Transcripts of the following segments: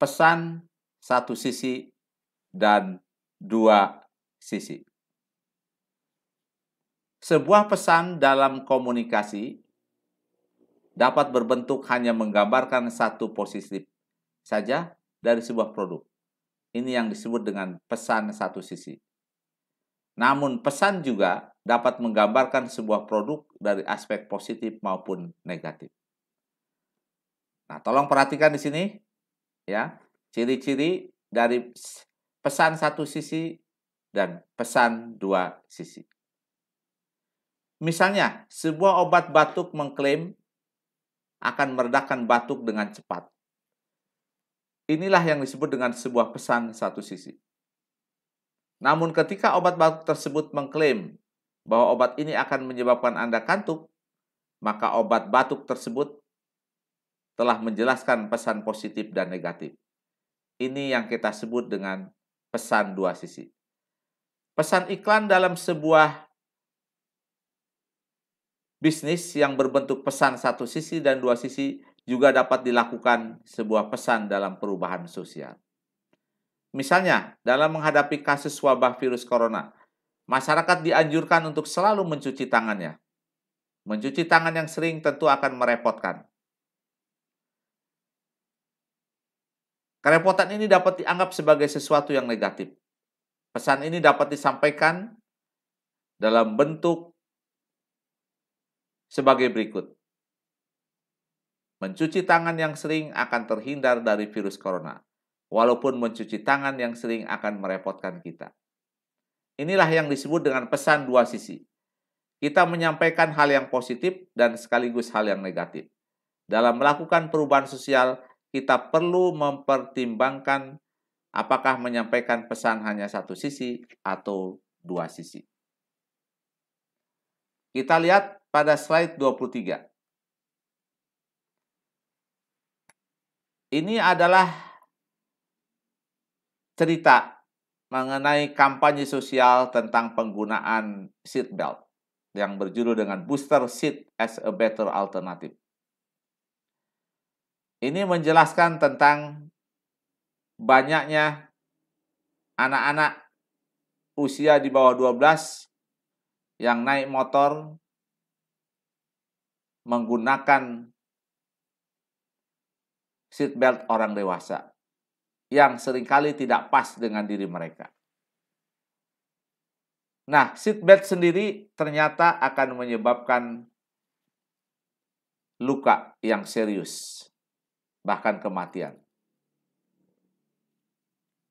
pesan satu sisi dan dua sisi. Sebuah pesan dalam komunikasi dapat berbentuk hanya menggambarkan satu posisi saja dari sebuah produk. Ini yang disebut dengan pesan satu sisi. Namun pesan juga dapat menggambarkan sebuah produk dari aspek positif maupun negatif. Nah, tolong perhatikan di sini ya, ciri-ciri dari pesan satu sisi dan pesan dua sisi. Misalnya, sebuah obat batuk mengklaim akan meredakan batuk dengan cepat. Inilah yang disebut dengan sebuah pesan satu sisi. Namun ketika obat batuk tersebut mengklaim bahwa obat ini akan menyebabkan Anda kantuk, maka obat batuk tersebut telah menjelaskan pesan positif dan negatif. Ini yang kita sebut dengan pesan dua sisi. Pesan iklan dalam sebuah bisnis yang berbentuk pesan satu sisi dan dua sisi juga dapat dilakukan sebuah pesan dalam perubahan sosial. Misalnya, dalam menghadapi kasus wabah virus corona, masyarakat dianjurkan untuk selalu mencuci tangannya. Mencuci tangan yang sering tentu akan merepotkan. Kerepotan ini dapat dianggap sebagai sesuatu yang negatif. Pesan ini dapat disampaikan dalam bentuk sebagai berikut. Mencuci tangan yang sering akan terhindar dari virus corona, walaupun mencuci tangan yang sering akan merepotkan kita. Inilah yang disebut dengan pesan dua sisi. Kita menyampaikan hal yang positif dan sekaligus hal yang negatif. Dalam melakukan perubahan sosial, kita perlu mempertimbangkan apakah menyampaikan pesan hanya satu sisi atau dua sisi. Kita lihat pada slide 23. Ini adalah cerita mengenai kampanye sosial tentang penggunaan seatbelt yang berjudul dengan Booster Seat as a Better Alternative. Ini menjelaskan tentang banyaknya anak-anak usia di bawah 12 yang naik motor menggunakan seatbelt orang dewasa yang seringkali tidak pas dengan diri mereka. Nah, seatbelt sendiri ternyata akan menyebabkan luka yang serius, bahkan kematian.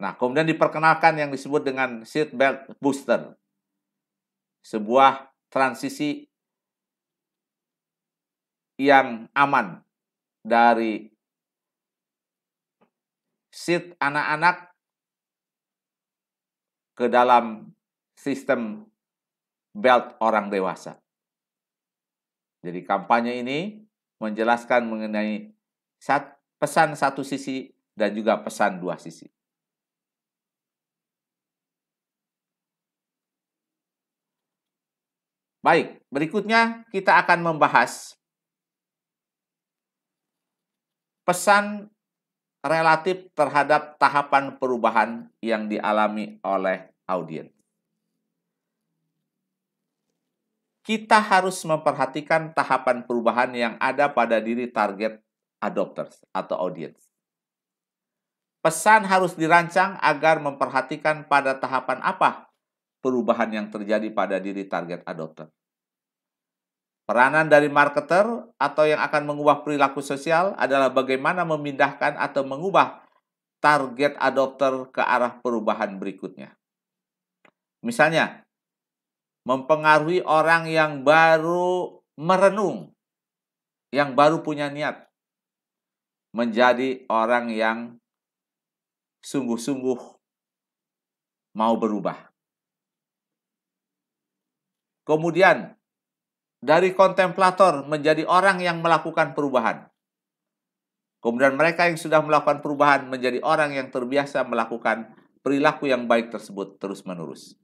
Nah, kemudian diperkenalkan yang disebut dengan seatbelt booster, sebuah transisi yang aman dari seat anak-anak ke dalam sistem belt orang dewasa. Jadi kampanye ini menjelaskan mengenai pesan satu sisi dan juga pesan dua sisi. Baik, berikutnya kita akan membahas pesan relatif terhadap tahapan perubahan yang dialami oleh audiens. Kita harus memperhatikan tahapan perubahan yang ada pada diri target adopters atau audiens. Pesan harus dirancang agar memperhatikan pada tahapan apa perubahan yang terjadi pada diri target adopter. Peranan dari marketer atau yang akan mengubah perilaku sosial adalah bagaimana memindahkan atau mengubah target adopter ke arah perubahan berikutnya. Misalnya, mempengaruhi orang yang baru merenung, yang baru punya niat, menjadi orang yang sungguh-sungguh mau berubah. Kemudian, dari kontemplator menjadi orang yang melakukan perubahan. Kemudian mereka yang sudah melakukan perubahan menjadi orang yang terbiasa melakukan perilaku yang baik tersebut terus-menerus.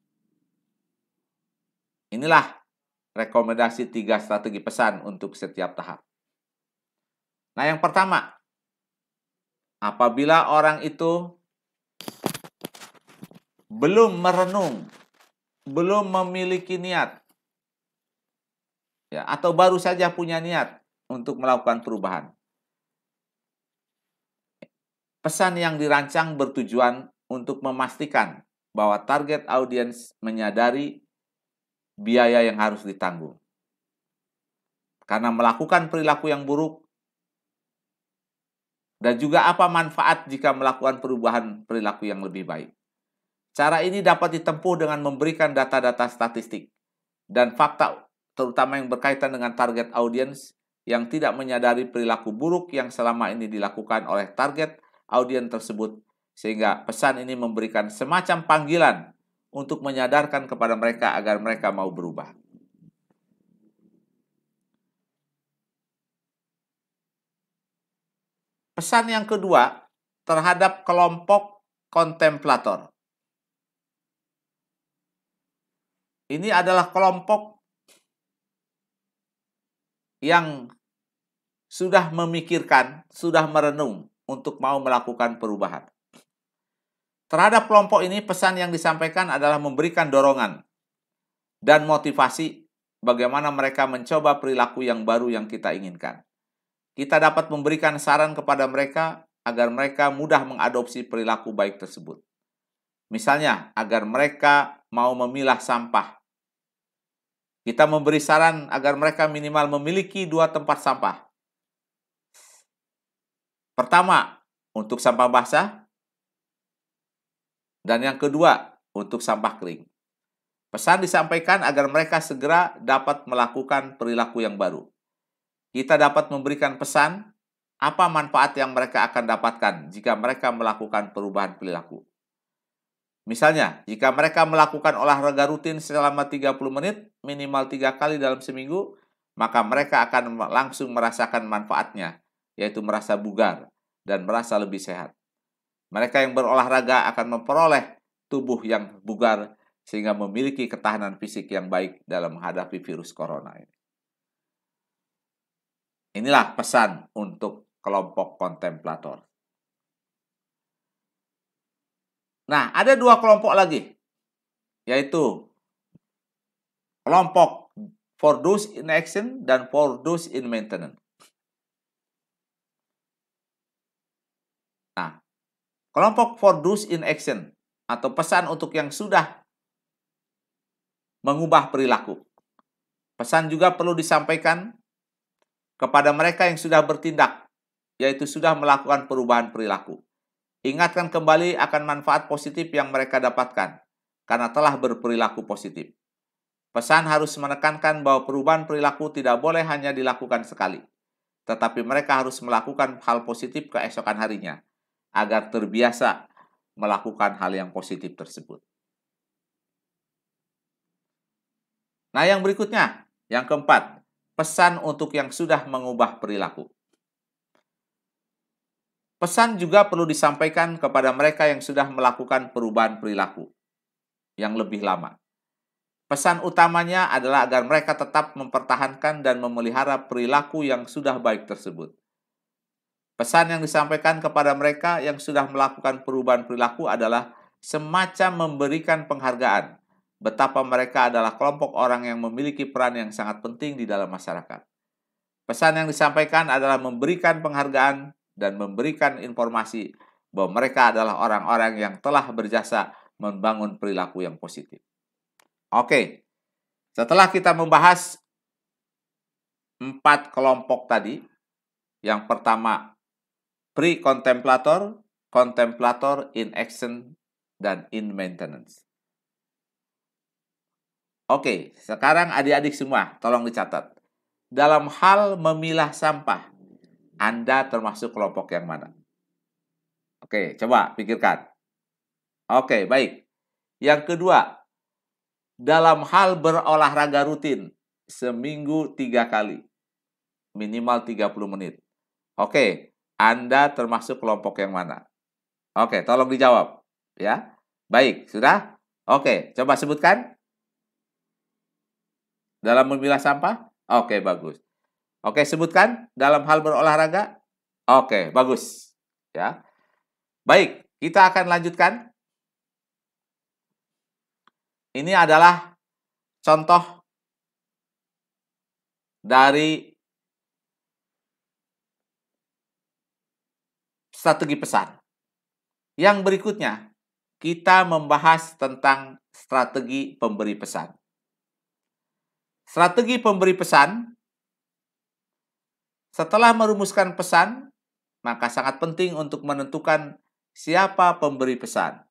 Inilah rekomendasi 3 strategi pesan untuk setiap tahap. Nah, yang pertama, apabila orang itu belum merenung, belum memiliki niat, ya, atau baru saja punya niat untuk melakukan perubahan. Pesan yang dirancang bertujuan untuk memastikan bahwa target audiens menyadari biaya yang harus ditanggung. Karena melakukan perilaku yang buruk dan juga apa manfaat jika melakukan perubahan perilaku yang lebih baik. Cara ini dapat ditempuh dengan memberikan data-data statistik dan fakta terutama yang berkaitan dengan target audiens yang tidak menyadari perilaku buruk yang selama ini dilakukan oleh target audiens tersebut, sehingga pesan ini memberikan semacam panggilan untuk menyadarkan kepada mereka agar mereka mau berubah. Pesan yang kedua terhadap kelompok kontemplator. Ini adalah kelompok yang sudah memikirkan, sudah merenung untuk mau melakukan perubahan. Terhadap kelompok ini, pesan yang disampaikan adalah memberikan dorongan dan motivasi bagaimana mereka mencoba perilaku yang baru yang kita inginkan. Kita dapat memberikan saran kepada mereka agar mereka mudah mengadopsi perilaku baik tersebut. Misalnya, agar mereka mau memilah sampah. Kita memberi saran agar mereka minimal memiliki 2 tempat sampah. Pertama, untuk sampah basah, dan yang kedua, untuk sampah kering. Pesan disampaikan agar mereka segera dapat melakukan perilaku yang baru. Kita dapat memberikan pesan apa manfaat yang mereka akan dapatkan jika mereka melakukan perubahan perilaku. Misalnya, jika mereka melakukan olahraga rutin selama 30 menit, minimal 3 kali dalam seminggu, maka mereka akan langsung merasakan manfaatnya, yaitu merasa bugar dan merasa lebih sehat. Mereka yang berolahraga akan memperoleh tubuh yang bugar sehingga memiliki ketahanan fisik yang baik dalam menghadapi virus corona ini. Inilah pesan untuk kelompok kontemplator. Nah, ada 2 kelompok lagi, yaitu kelompok for those in action dan for those in maintenance. Nah, kelompok for those in action atau pesan untuk yang sudah mengubah perilaku. Pesan juga perlu disampaikan kepada mereka yang sudah bertindak, yaitu sudah melakukan perubahan perilaku. Ingatkan kembali akan manfaat positif yang mereka dapatkan karena telah berperilaku positif. Pesan harus menekankan bahwa perubahan perilaku tidak boleh hanya dilakukan sekali, tetapi mereka harus melakukan hal positif keesokan harinya agar terbiasa melakukan hal yang positif tersebut. Nah, yang berikutnya, yang keempat, pesan untuk yang sudah mengubah perilaku. Pesan juga perlu disampaikan kepada mereka yang sudah melakukan perubahan perilaku yang lebih lama. Pesan utamanya adalah agar mereka tetap mempertahankan dan memelihara perilaku yang sudah baik tersebut. Pesan yang disampaikan kepada mereka yang sudah melakukan perubahan perilaku adalah semacam memberikan penghargaan betapa mereka adalah kelompok orang yang memiliki peran yang sangat penting di dalam masyarakat. Pesan yang disampaikan adalah memberikan penghargaan dan memberikan informasi bahwa mereka adalah orang-orang yang telah berjasa membangun perilaku yang positif. Oke, setelah kita membahas 4 kelompok tadi, yang pertama pre-contemplator, contemplator in action, dan in maintenance. Oke, sekarang adik-adik semua, tolong dicatat. Dalam hal memilah sampah, Anda termasuk kelompok yang mana? Oke, coba pikirkan. Oke, baik. Yang kedua, dalam hal berolahraga rutin, seminggu 3 kali, minimal 30 menit. Oke, Anda termasuk kelompok yang mana? Oke, tolong dijawab. Ya, baik, sudah? Oke, coba sebutkan. Dalam memilah sampah? Oke, bagus. Oke, sebutkan dalam hal berolahraga? Oke, bagus. Ya. Baik, kita akan lanjutkan. Ini adalah contoh dari strategi pesan. Yang berikutnya, kita membahas tentang strategi pemberi pesan. Strategi pemberi pesan, setelah merumuskan pesan, maka sangat penting untuk menentukan siapa pemberi pesan.